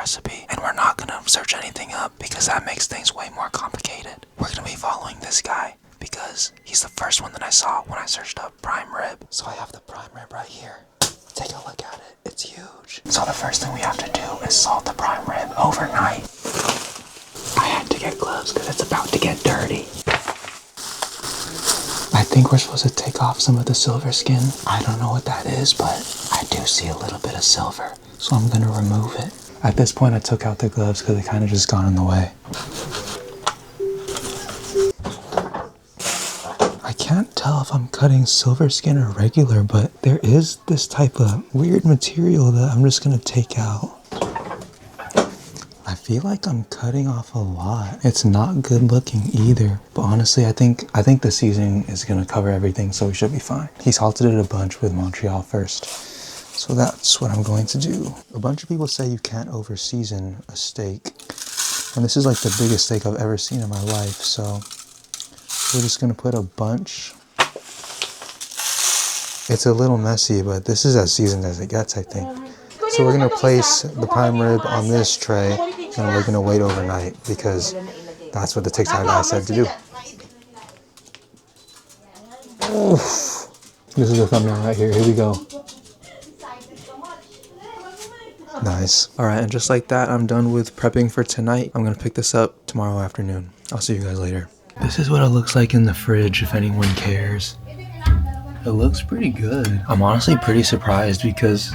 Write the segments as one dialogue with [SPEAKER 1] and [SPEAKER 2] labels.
[SPEAKER 1] recipe, and we're not gonna search anything up because that makes things way more complicated. We're gonna be following this guy because he's the first one that I saw when I searched up prime rib. So I have the prime rib right here. Take a look at it. It's huge. So the first thing we have to do is salt the prime rib overnight. I had to get gloves because it's about to get dirty. I think we're supposed to take off some of the silver skin. I don't know what that is, but I do see a little bit of silver, so I'm gonna remove it. At this point, I took out the gloves because they kind of just got in the way. I can't tell if I'm cutting silver skin or regular, but there is this type of weird material that I'm just gonna take out. I feel like I'm cutting off a lot. It's not good looking either, but honestly, I think the seasoning is gonna cover everything, so we should be fine. He salted it a bunch with Montreal first, so that's what I'm going to do. A bunch of people say you can't over season a steak, and this is like the biggest steak I've ever seen in my life, so we're just gonna put a bunch. It's a little messy, but this is as seasoned as it gets, I think. So we're gonna place the prime rib on this tray, and we're gonna wait overnight because that's what the TikTok guy said to do. Oof. This is the thumbnail right here. Here we go. Nice. All right, and just like that, I'm done with prepping for tonight. I'm gonna pick this up tomorrow afternoon. I'll see you guys later. This is what it looks like in the fridge, if anyone cares. It looks pretty good. I'm honestly pretty surprised because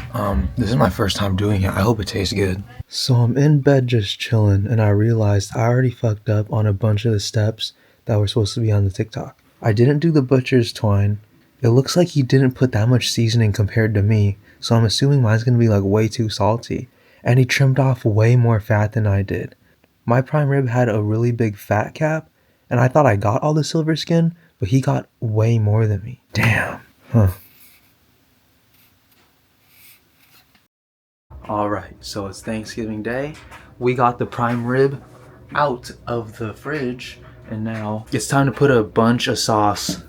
[SPEAKER 1] this is my first time doing it. I hope it tastes good. So I'm in bed just chilling, and I realized I already fucked up on a bunch of the steps that were supposed to be on the TikTok. I didn't do the butcher's twine. It looks like he didn't put that much seasoning compared to me, so I'm assuming mine's gonna be like way too salty. And he trimmed off way more fat than I did. My prime rib had a really big fat cap, and I thought I got all the silver skin, but he got way more than me. Damn. Huh. Alright, so it's Thanksgiving Day. We got the prime rib out of the fridge, and now it's time to put a bunch of sauce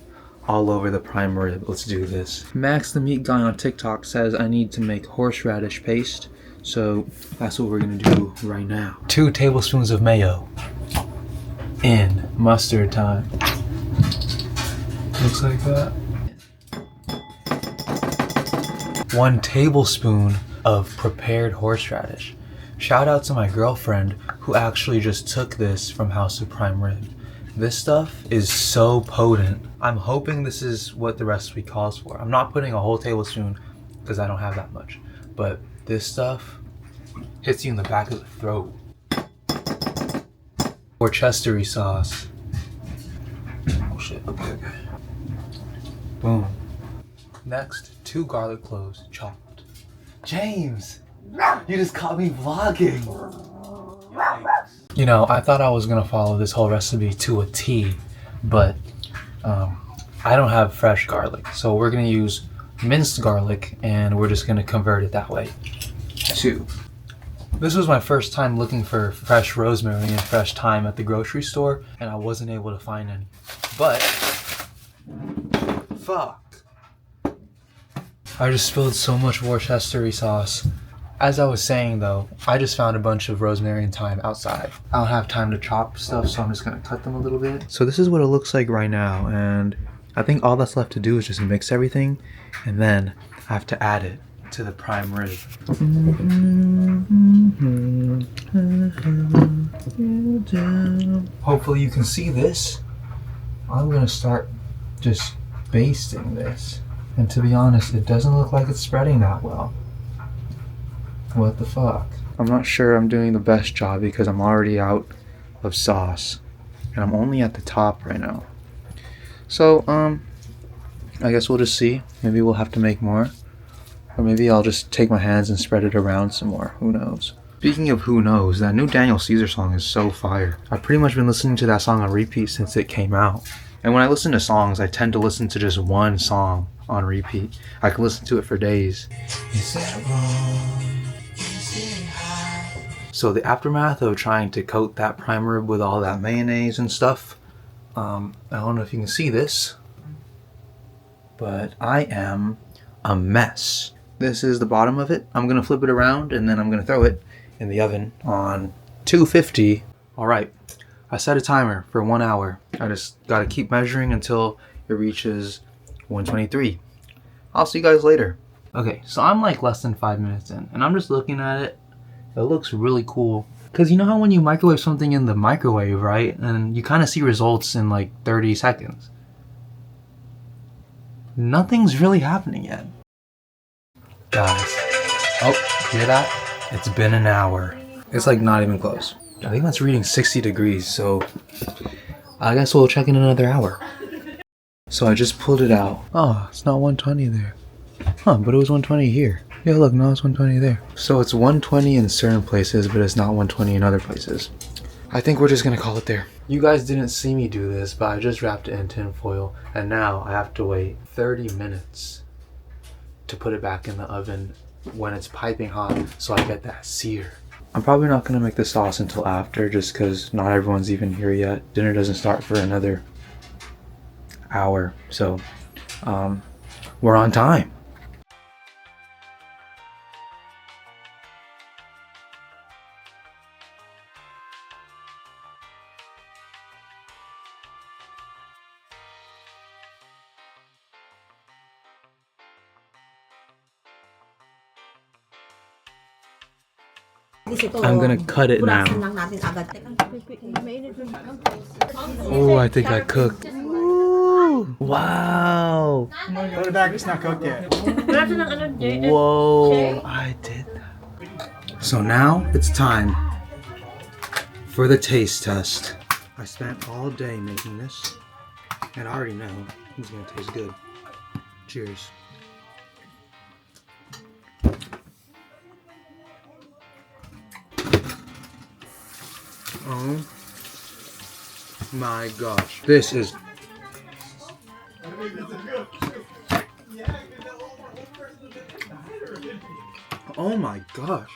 [SPEAKER 1] all over the prime rib. Let's do this. Max the meat guy on TikTok says I need to make horseradish paste, so that's what we're gonna do right now. 2 tablespoons of mayo in mustard time. Looks like that. 1 tablespoon of prepared horseradish. Shout out to my girlfriend who actually just took this from House of Prime Rib. This stuff is so potent. I'm hoping this is what the recipe calls for. I'm not putting a whole tablespoon because I don't have that much, but this stuff hits you in the back of the throat. Worcestershire sauce. Oh shit, okay. Boom. Next, 2 garlic cloves chopped. James, you just caught me vlogging. You know, I thought I was gonna follow this whole recipe to a T, but I don't have fresh garlic, so we're gonna use minced garlic, and we're just gonna convert it that way too. This was my first time looking for fresh rosemary and fresh thyme at the grocery store, and I wasn't able to find any. But fuck, I just spilled so much Worcestershire sauce. As I was saying though, I just found a bunch of rosemary and thyme outside. I don't have time to chop stuff, so I'm just gonna cut them a little bit. So this is what it looks like right now, and I think all that's left to do is just mix everything, and then I have to add it to the prime rib. Hopefully you can see this. I'm gonna start just basting this, and to be honest, it doesn't look like it's spreading that well. What the fuck? I'm not sure I'm doing the best job because I'm already out of sauce, and I'm only at the top right now. So I guess we'll just see. Maybe we'll have to make more, or maybe I'll just take my hands and spread it around some more. Who knows? Speaking of who knows, that new Daniel Caesar song is so fire. I've pretty much been listening to that song on repeat since it came out. And when I listen to songs, I tend to listen to just one song on repeat. I can listen to it for days. Is that wrong? So the aftermath of trying to coat that prime rib with all that mayonnaise and stuff, I don't know if you can see this, but I am a mess. This is the bottom of it. I'm gonna flip it around and then I'm gonna throw it in the oven on 250. All right, I set a timer for 1 hour. I just gotta keep measuring until it reaches 123. I'll see you guys later. Okay, so I'm like less than 5 minutes in, and I'm just looking at it. It looks really cool. Cause you know how when you microwave something in the microwave, right? And you kind of see results in like 30 seconds. Nothing's really happening yet. Guys, oh, hear that? It's been an hour. It's like not even close. I think that's reading 60 degrees, so I guess we'll check in another hour. So I just pulled it out. Oh, it's not 120 there. Huh, but it was 120 here. Yeah, look, now it's 120 there. So it's 120 in certain places, but it's not 120 in other places. I think we're just gonna call it there. You guys didn't see me do this, but I just wrapped it in tin foil, and now I have to wait 30 minutes to put it back in the oven when it's piping hot, so I get that sear. I'm probably not gonna make the sauce until after, just cause not everyone's even here yet. Dinner doesn't start for another hour, so we're on time. I'm gonna cut it now. Oh, I think I cooked. Ooh, wow.
[SPEAKER 2] Put it back, it's not cooked yet.
[SPEAKER 1] Whoa, I did that. So now it's time for the taste test. I spent all day making this, and I already know it's gonna taste good. Cheers. Oh my gosh. This is... Oh my gosh.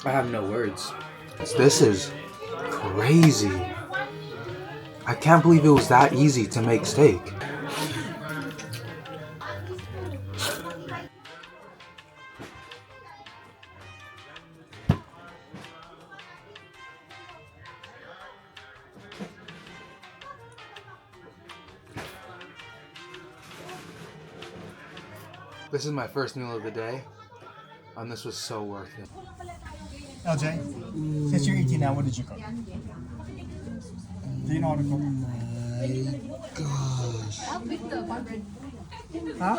[SPEAKER 1] I have no words. This is crazy. I can't believe it was that easy to make steak. This is my first meal of the day, and this was so worth it.
[SPEAKER 2] LJ, since you're 18 now, what did you cook? Do you know how to cook?
[SPEAKER 1] My gosh.
[SPEAKER 2] Huh?